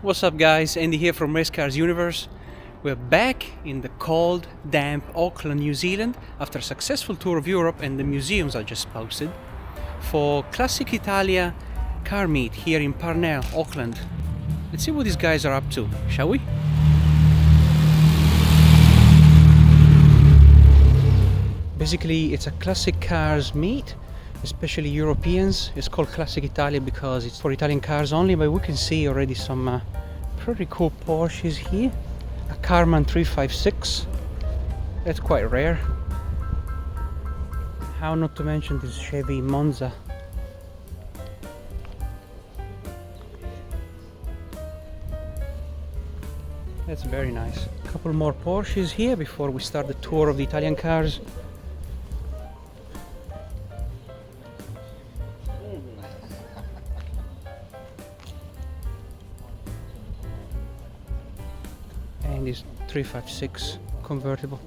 What's up guys, Andy here from Race Cars Universe. We're back in the cold, damp Auckland, New Zealand after a successful tour of Europe and the museums I just posted for Classic Italia car meet here in Parnell, Auckland. Let's see what these guys are up to, shall we? Basically it's a classic cars meet, especially Europeans. It's called Classic Italia because it's for Italian cars only, but we can see already some pretty cool Porsches here. A Carman 356, that's quite rare. How not to mention this Chevy Monza. That's very nice. A couple more Porsches here before we start the tour of the Italian cars. And this 356 convertible.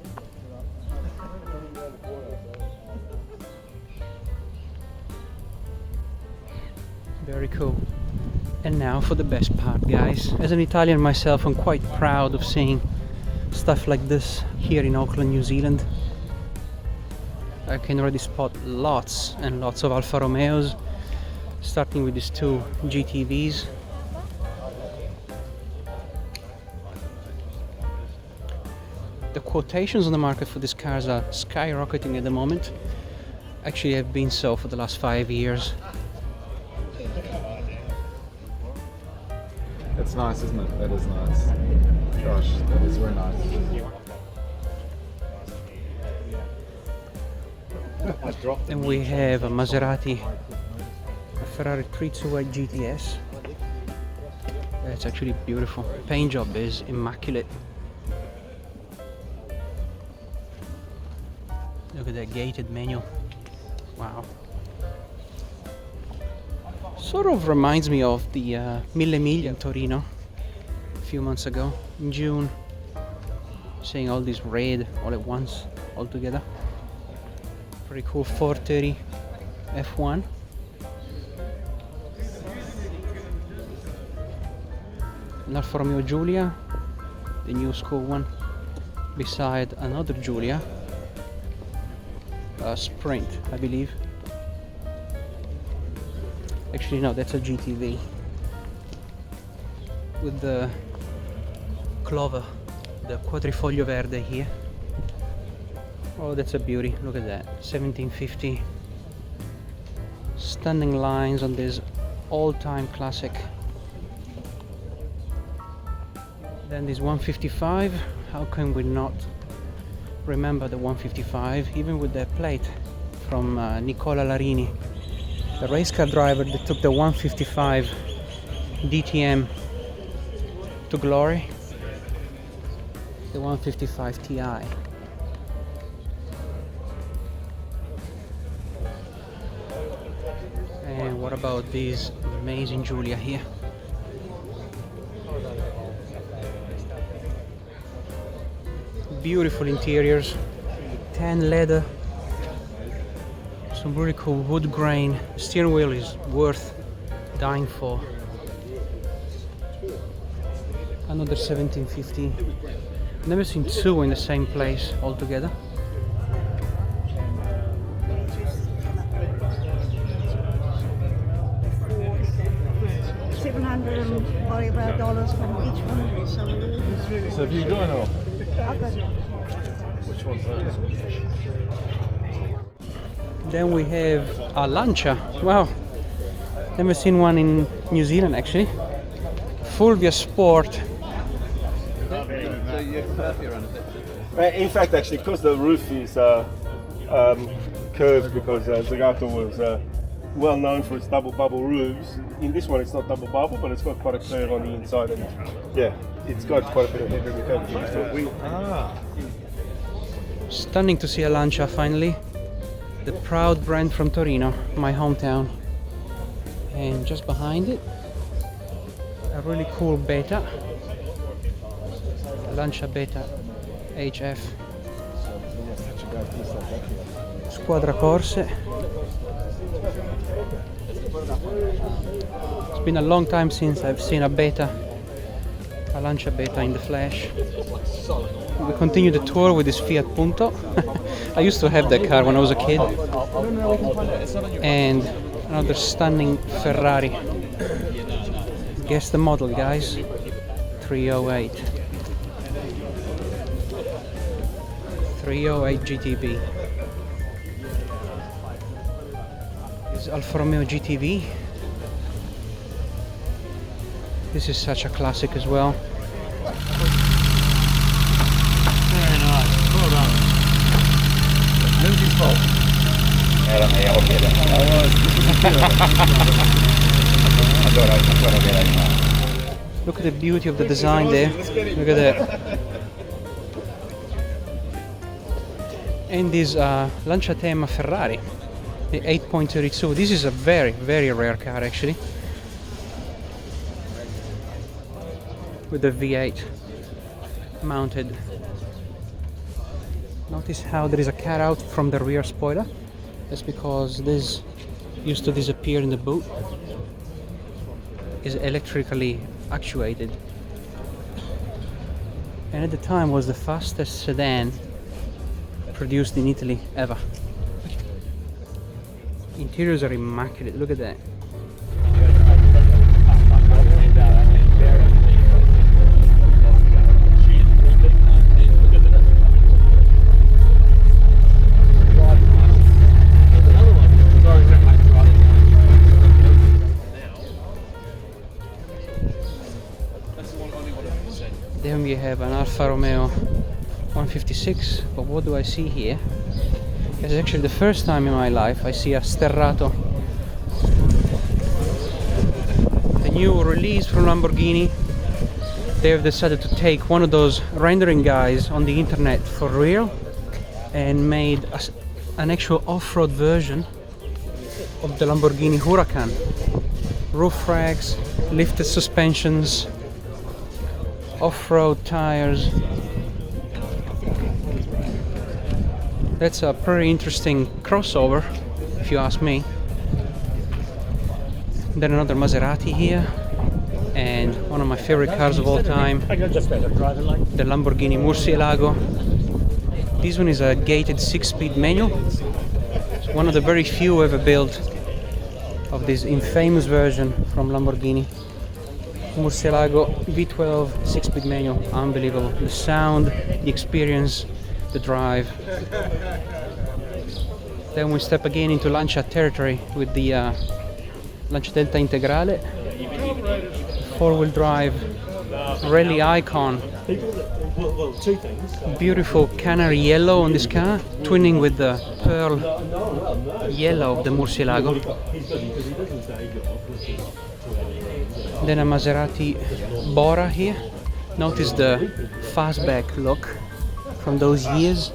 Very cool. And now for the best part, guys. As an Italian myself, I'm quite proud of seeing stuff like this here in Auckland, New Zealand. I can already spot lots and lots of Alfa Romeos, starting with these two GTVs. The quotations on the market for these cars are skyrocketing at the moment. Actually, have been so for the last 5 years. That's nice, isn't it? That is nice. Gosh, that is very nice. And we have a Maserati, a Ferrari 328 GTS. That's actually beautiful. The paint job is immaculate. Look at that gated menu. Wow. Sort of reminds me of the Mille Miglia in Torino a few months ago in June. Seeing all these red all at once, all together. Pretty cool 430 F1. An Alfa Romeo Giulia, the new school one, beside another Giulia. Sprint, I believe. Actually, no, that's a GTV with the clover, the quadrifoglio verde here. Oh, that's a beauty. Look at that. 1750. Stunning lines on this all-time classic. Then this 155. How can we not remember the 155, even with that plate from Nicola Larini, the race car driver that took the 155 DTM to glory, the 155 Ti. And what about this amazing Giulia here? Beautiful interiors, tan leather, some really cool wood grain. The steering wheel is worth dying for. Another 1750. Never seen two in the same place altogether. $700 from each one. So have you got or? Which one's that? Then we have a Lancia. Wow, never seen one in New Zealand actually. Fulvia Sport. In fact, actually, because the roof is curved, because Zagato was well known for its double bubble roofs. In this one, it's not double bubble, but it's got quite a curve on the inside, and yeah, it's got quite a bit of headroom curve. Stunning to see a Lancia finally. The proud brand from Torino, my hometown. And just behind it, a really cool Beta. Lancia Beta HF. Squadra Corse. It's been a long time since I've seen a Beta a Lancia Beta in the flesh. We continue the tour with this Fiat Punto. I used to have that car when I was a kid. And another stunning Ferrari. Guess the model, guys. 308. 308 GTB. This is Alfa Romeo GTV. This is such a classic as well. Very nice. Well done. Who's his fault? Look at the beauty of the design there. Look at that. And this Lancia Tema Ferrari, the 8.32. This is a very, very rare car actually. With the V8 mounted. Notice how there is a cutout from the rear spoiler. That's because this used to disappear in the boot. Is electrically actuated. And at the time was the fastest sedan produced in Italy ever. Interiors are immaculate, look at that. Then we have an Alfa Romeo 156, but what do I see here? It's actually the first time in my life I see a Sterrato. The new release from Lamborghini. They have decided to take one of those rendering guys on the internet for real and made an actual off-road version of the Lamborghini Huracan. Roof racks, lifted suspensions, off-road tires. That's a pretty interesting crossover, if you ask me. Then another Maserati here, and one of my favorite cars of all time, the Lamborghini Murcielago. This one is a gated 6-speed manual. It's one of the very few ever built of this infamous version from Lamborghini. Murcielago V12 6-speed manual, unbelievable. The sound, the experience, the drive. Then we step again into Lancia territory with the Lancia Delta Integrale, 4-wheel drive rally icon. Beautiful canary yellow on this car, twinning with the pearl yellow of the Murcielago. Then a Maserati Bora here. Notice the fastback look from those years.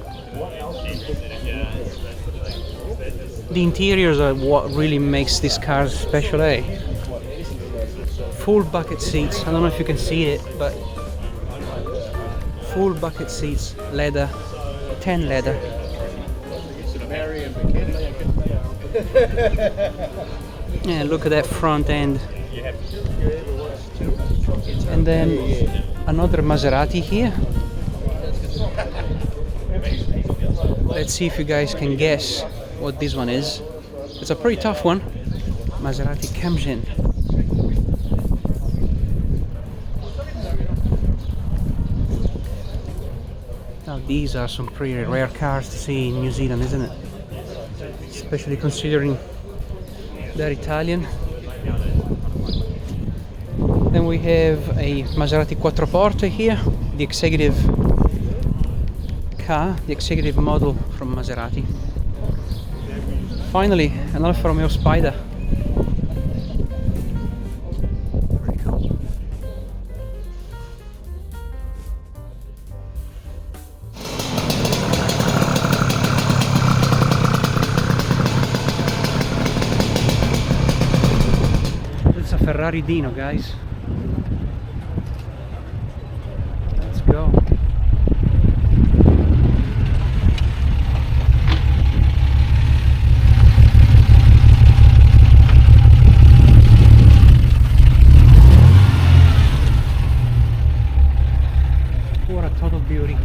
The interiors are what really makes this car special, eh? Full bucket seats. I don't know if you can see it, but full bucket seats, leather, 10 leather. Yeah, look at that front end. And then another Maserati here. Let's see if you guys can guess what this one is. It's a pretty tough one. Maserati Camgen. Now these are some pretty rare cars to see in New Zealand, isn't it? Especially considering they're Italian. Then we have a Maserati Quattroporte here, the executive car, the executive model from Maserati. Finally, an Alfa Romeo Spider. Pretty cool. It's a Ferrari Dino, guys. Let's go. total beauty.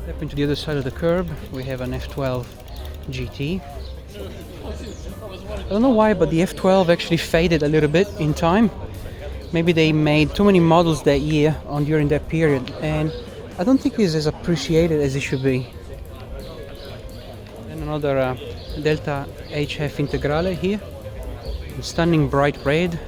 Step into the other side of the curb, we have an F12 GT. I don't know why, but the F12 actually faded a little bit in time. Maybe they made too many models that year during that period, and I don't think it's as appreciated as it should be. And another Delta HF Integrale here, in stunning bright red.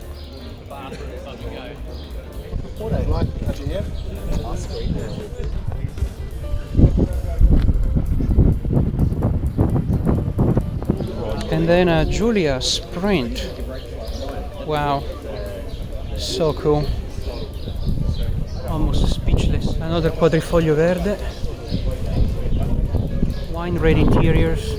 And then a Giulia Sprint. Wow, so cool. Almost speechless. Another Quadrifoglio Verde. Wine red interiors. I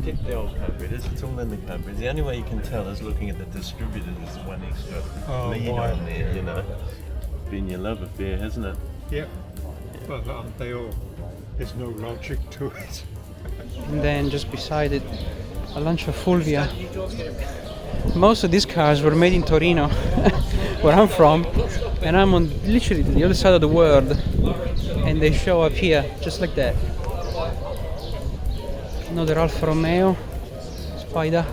tipped the old carburetors, it's all in the carburetors. The only way you can tell is looking at the distributors is one extra lead on there, you know. Been your love affair, hasn't it? Yep. Well, they all. There's no logic to it. And then just beside it, a Lancia Fulvia. Most of these cars were made in Torino, where I'm from, and I'm on literally the other side of the world, and they show up here just like that. Another Alfa Romeo Spider.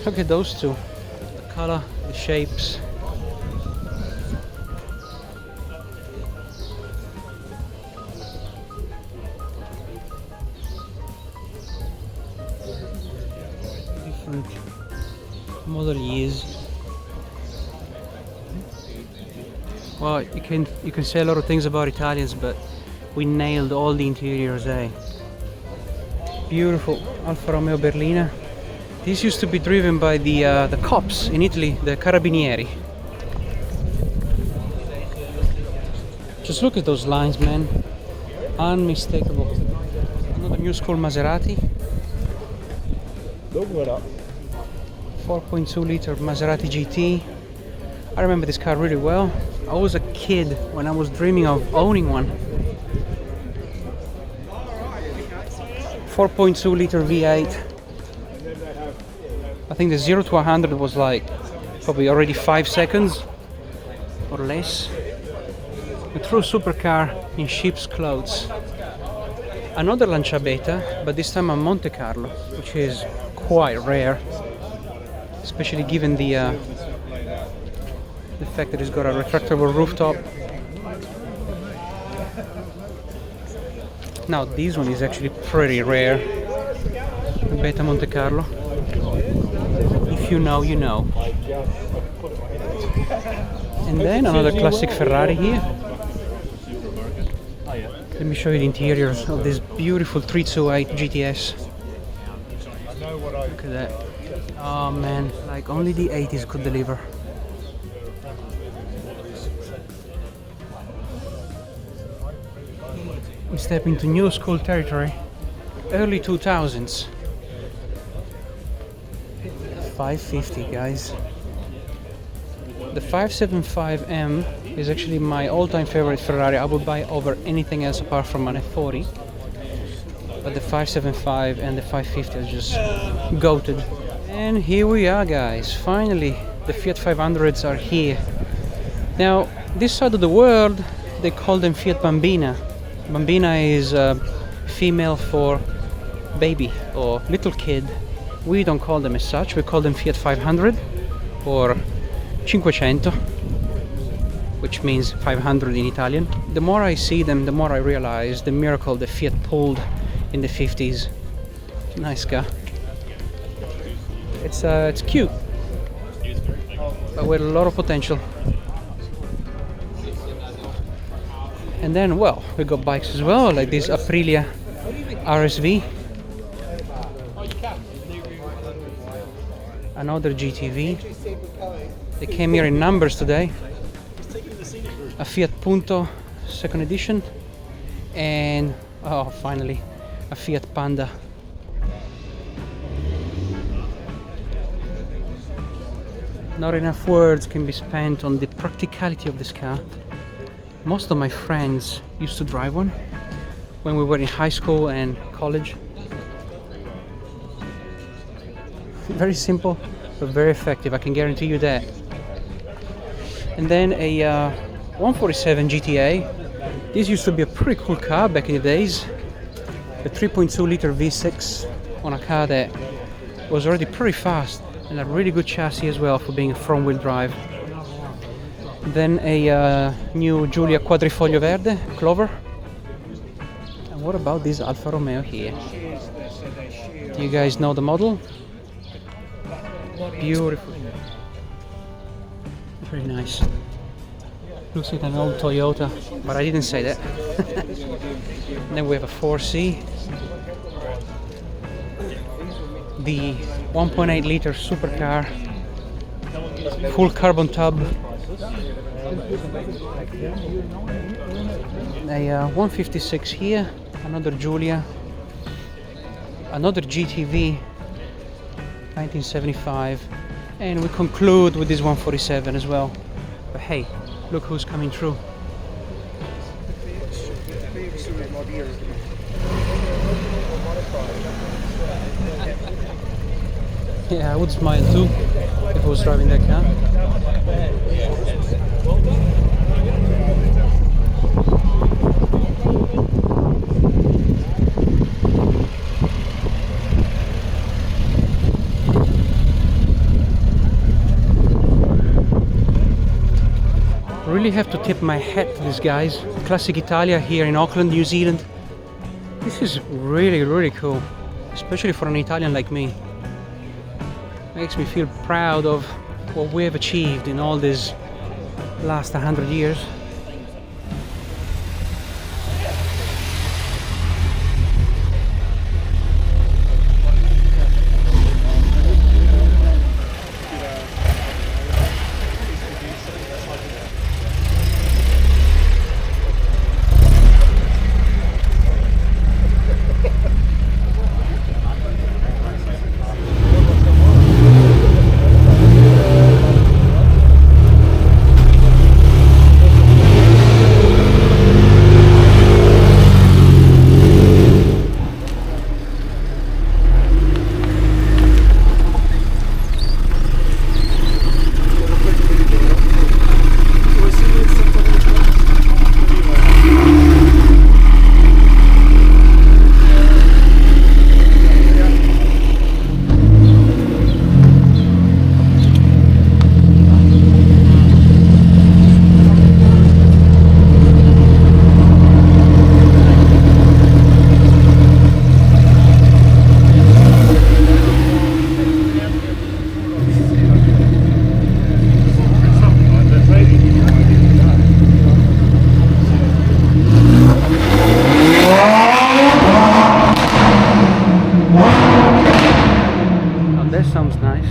Look at those two, the color, the shapes. Different model years. Well, you can say a lot of things about Italians, but we nailed all the interiors, eh? Beautiful Alfa Romeo Berlina. This used to be driven by the cops in Italy, the Carabinieri. Just look at those lines, man. Unmistakable. Another new school Maserati. 4.2 liter Maserati GT. I remember this car really well. I was a kid when I was dreaming of owning one. 4.2 liter V8. I think the 0 to 100 was like probably already 5 seconds or less. A true supercar in sheep's clothes. Another Lancia Beta, but this time a Monte Carlo, which is quite rare, especially given the fact that it's got a retractable rooftop. Now this one is actually pretty rare, the Beta Monte Carlo. If you know, you know. And then another classic Ferrari here. Let me show you the interiors of this beautiful 328 GTS. Look at that. Oh man, like only the 80s could deliver. We step into new school territory. Early 2000s. 550, guys. The 575M is actually my all-time favorite Ferrari. I would buy over anything else apart from an F40. But the 575 and the 550 are just goated. And here we are, guys. Finally, the Fiat 500s are here. Now, this side of the world, they call them Fiat Bambina. Bambina is female for baby or little kid. We don't call them as such. We call them Fiat 500 or 500, which means 500 in Italian. The more I see them, the more I realize the miracle that Fiat pulled in the 50s. Nice car. It's cute, but with a lot of potential. And then, well, we got bikes as well, like this Aprilia RSV. Another GTV. They came here in numbers today. A Fiat Punto second edition. And, oh, finally, a Fiat Panda. Not enough words can be spent on the practicality of this car. Most of my friends used to drive one when we were in high school and college. Very simple, but very effective, I can guarantee you that. And then a 147 GTA. This used to be a pretty cool car back in the days. A 3.2 liter V6 on a car that was already pretty fast and a really good chassis as well for being a front wheel drive. Then a new Giulia Quadrifoglio Verde Clover. And what about this Alfa Romeo here? Do you guys know the model? Beautiful. Very nice. Looks like an old Toyota, but I didn't say that. Then we have a 4C. The 1.8 liter supercar, full carbon tub. A 156 here, another Giulia, another GTV, 1975, and we conclude with this 147 as well. But hey, look who's coming through. Yeah, I would smile too if I was driving that car. Really have to tip my hat to these guys. Classic Italia here in Auckland, New Zealand. This is really cool, especially for an Italian like me. Makes me feel proud of what we have achieved in all these last 100 years. Sounds nice.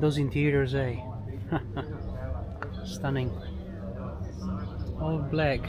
those interiors, eh? Stunning. All black.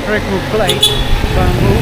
Very cool plate, bamboo.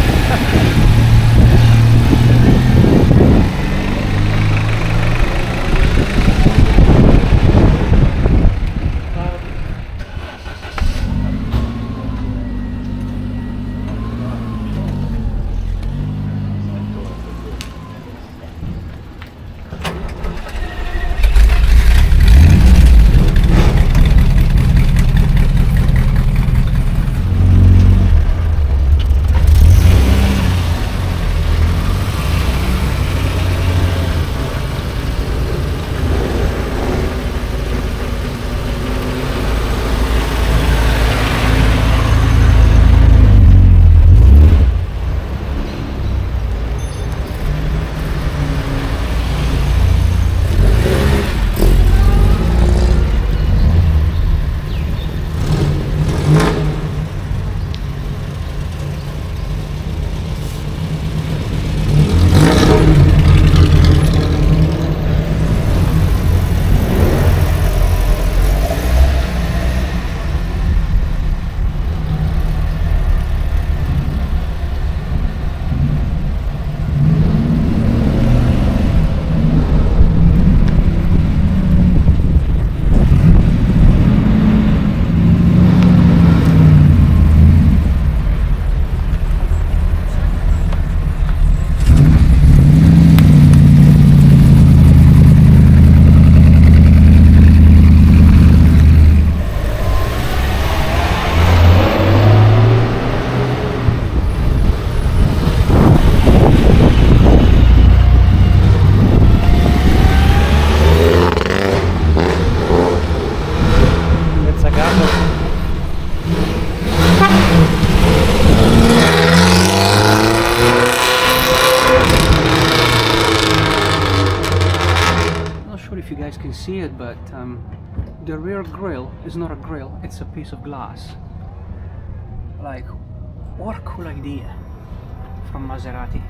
If you guys can see it, but the rear grille is not a grille, it's a piece of glass. Like, what a cool idea from Maserati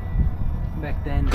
back then.